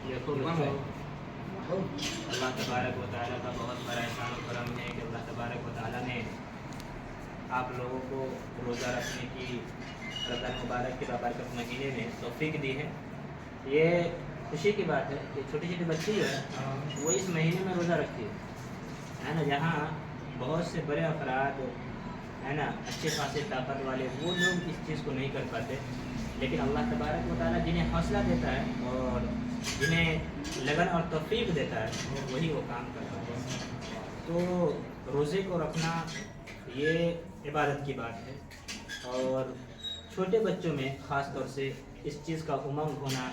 देखो बच्चों, अल्लाह तबारक व तआला का बहुत बड़ा एहसान और करम है कि अल्लाह तबारक व तआला ने आप लोगों को रोज़ा रखने की रमज़ान मुबारक के बाबरकत महीने में तौफीक दी है। ये खुशी की बात है कि छोटी छोटी बच्ची जो है वो इस महीने में रोज़ा रखती है ना। जहाँ बहुत से बड़े अफराद है ना, अच्छे खासे ताकत वाले, वो लोग इस चीज़ को नहीं कर पाते, लेकिन अल्लाह तबारक व तआला जिन्हें हौसला देता है और जिन्हें लगन और तौफीक देता है वही वो काम करता है। तो रोज़े को रखना ये इबादत की बात है और छोटे बच्चों में ख़ास तौर से इस चीज़ का उमंग होना,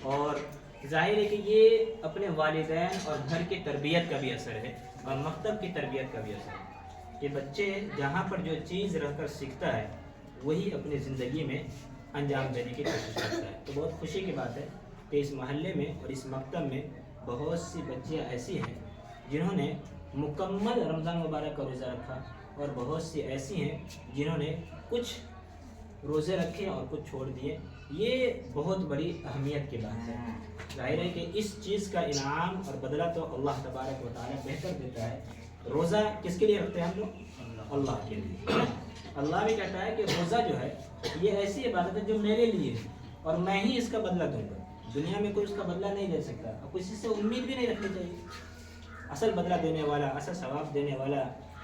और ज़ाहिर है कि ये अपने वालिदैन और घर की तरबियत का भी असर है और मकतब की तरबियत का भी असर है कि बच्चे जहाँ पर जो चीज़ रहकर सीखता है वही अपनी ज़िंदगी में अंजाम देने की कोशिश करता है। तो बहुत खुशी की बात है कि इस महल्ले में और इस मकतब में बहुत सी बच्चियाँ ऐसी हैं जिन्होंने मुकम्मल रमज़ान मुबारक का रोज़ा रखा और बहुत सी ऐसी हैं जिन्होंने कुछ रोज़े रखे और कुछ छोड़ दिए। ये बहुत बड़ी अहमियत की बात है। जाहिर है कि इस चीज़ का इनाम और बदला तो अल्लाह तबारक व तआला बेहतर देता है। रोज़ा किसके लिए रखते हैं हम लोग? अल्लाह के लिए। अल्लाह भी कहता है कि रोज़ा जो है ये ऐसी इबादत है जो मेरे लिए है और मैं ही इसका बदला दूंगा। दुनिया में कोई उसका बदला नहीं ले सकता और किसी से उम्मीद भी नहीं रखनी चाहिए। असल बदला देने वाला, असल सवाब देने वाला,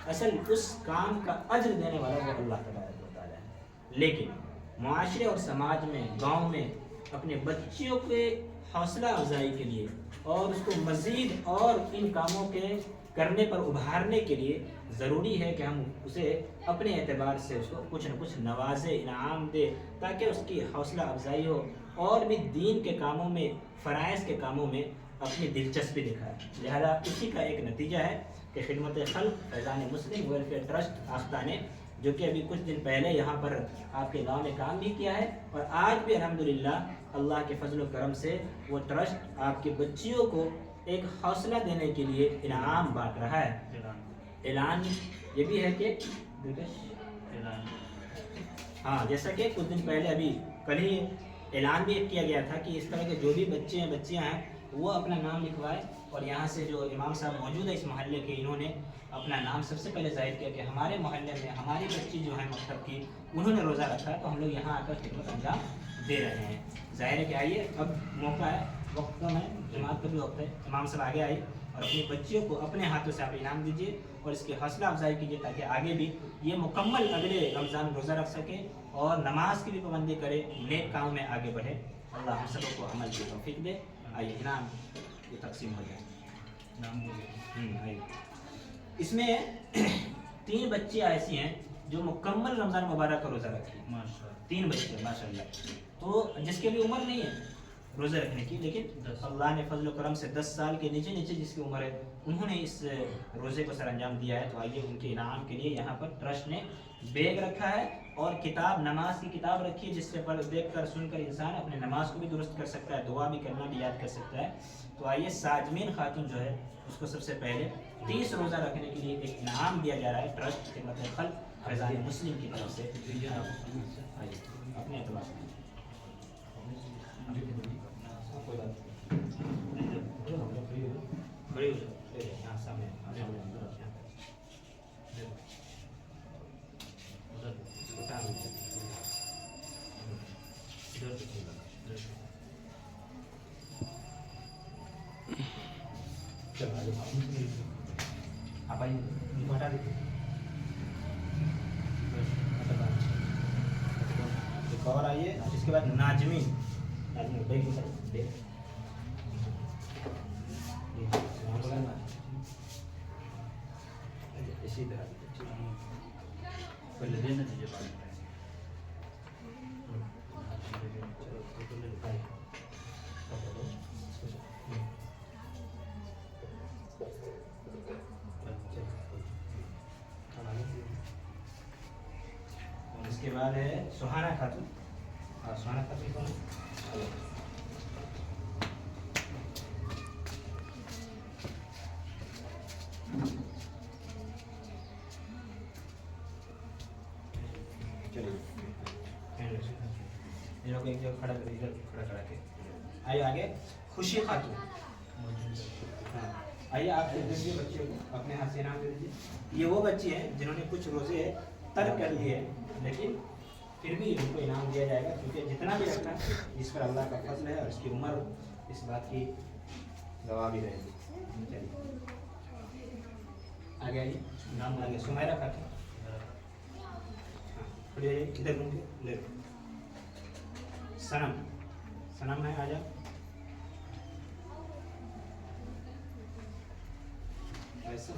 असल उस काम का अज्र देने वाला वो अल्लाह तबारक व तआला है। लेकिन मुआशरे और समाज में, गाँव में अपने बच्चियों के हौसला अफजाई के लिए और उसको मज़ीद और इन कामों के करने पर उभारने के लिए ज़रूरी है कि हम उसे अपने एतबार से उसको कुछ न कुछ नवाज़े, इनाम दे, ताकि उसकी हौसला अफजाई हो और भी दीन के कामों में, फ़राइज़ के कामों में अपनी दिलचस्पी दिखाए। लिहाजा इसी का एक नतीजा है कि खिदमत खल्क़ फैज़ान मुस्लिम वेलफेयर ट्रस्ट आख्ता ने, जो कि अभी कुछ दिन पहले यहाँ पर आपके गांव में काम भी किया है और आज भी अल्हम्दुलिल्लाह अल्लाह के फजल व करम से वो ट्रस्ट आपकी बच्चियों को एक हौसला देने के लिए इनाम बांट रहा है। ऐलान ये भी है कि हाँ, जैसा कि कुछ दिन पहले अभी कल ही ऐलान भी किया गया था कि इस तरह के जो भी बच्चे हैं, बच्चियाँ हैं, वो अपना नाम लिखवाए। और यहाँ से जो इमाम साहब मौजूद है इस महल्ले के, इन्होंने अपना नाम सबसे पहले जाहिर किया कि हमारे मोहल्ले में हमारी बच्ची जो है मकतब की, उन्होंने रोज़ा रखा है, तो हम लोग यहाँ आकर खिदमत अंजाम दे रहे हैं। जाहिर है कि आइए, अब मौका है, वक्त कम है, जमात का भी वक्त है, इमाम साहब आगे आइए और अपनी बच्चियों को अपने हाथों से आप इनाम दीजिए और इसकी हौसला अफजाई कीजिए ताकि आगे भी ये मुकम्मल अगले रमज़ान रोज़ा रख सके और नमाज की भी पाबंदी करे, नेक काम में आगे बढ़े। अल्लाह हम सबको अमल की तौफीक दे। आइए इनाम ये तकसीम हो जाए। आइए, इसमें 3 बच्चियाँ ऐसी हैं जो मुकम्मल रमज़ान मुबारक का रोज़ा रखी है। माशाअल्लाह, 3 बच्चे माशाअल्लाह। तो जिसके भी उम्र नहीं है रोज़े रखने की, लेकिन अल्लाह ने फजल करम से 10 साल के नीचे नीचे जिसकी उम्र है उन्होंने इस रोज़े को सर अंजाम दिया है। तो आइए उनके इनाम के लिए यहाँ पर ट्रस्ट ने बैग रखा है और किताब, नमाज की किताब रखी है, जिससे पर देख कर सुन कर इंसान अपने नमाज को भी दुरुस्त कर सकता है, दुआ भी करना भी याद कर सकता है। तो आइए, साजमीन खातून जो है उसको सबसे पहले 30 रोज़ा रखने के लिए एक इनाम दिया जा रहा है ट्रस्ट खिदमत खल्क़ फैज़ान मुस्लिम की तरफ से। आइए अपने एतबार से बड़ी हो जाए यहाँ सामने आप आइए, हटा दीजिए। एक और आइए, इसके बाद नाजमीन इसी तरह पहले देना चाहिए बाद में। और इसके बाद है सुहाना खातून। और सुहाना खातून कौन है? चलिए, एक जगह खड़ा कर, इधर खड़ा करा के आइए आगे, खुशी खातून। हाँ, आइए आप दे दीजिए बच्चे को, अपने हाथ से नाम दे दीजिए। ये वो बच्चे हैं जिन्होंने कुछ रोजे तर्क कर लिए, लेकिन फिर भी उनको इनाम दिया जाएगा, क्योंकि जितना भी रखना इस पर अल्लाह का फजल है और इसकी उम्र इस बात की गवाह भी रहेगी। चलिए आगे आइए, नाम आगे सुमेरा खातून। हाँ, खड़ी आइए, इधर घूम के ले लो। सनम, सनम है, आ जाओ। ऐसा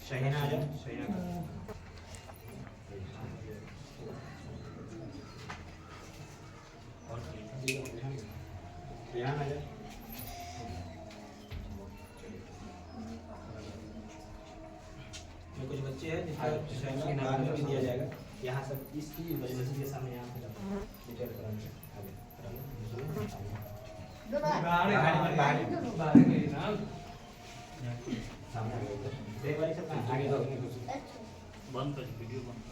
शहीना आ जाओ, शहीना यहाँ आ जाओ। कुछ बच्चे हैं जिनका नाम भी दिया जाएगा, यहाँ सब इसकी मस्जिद के सामने यहाँ पे सामने आगे बंद कर वीडियो बंद।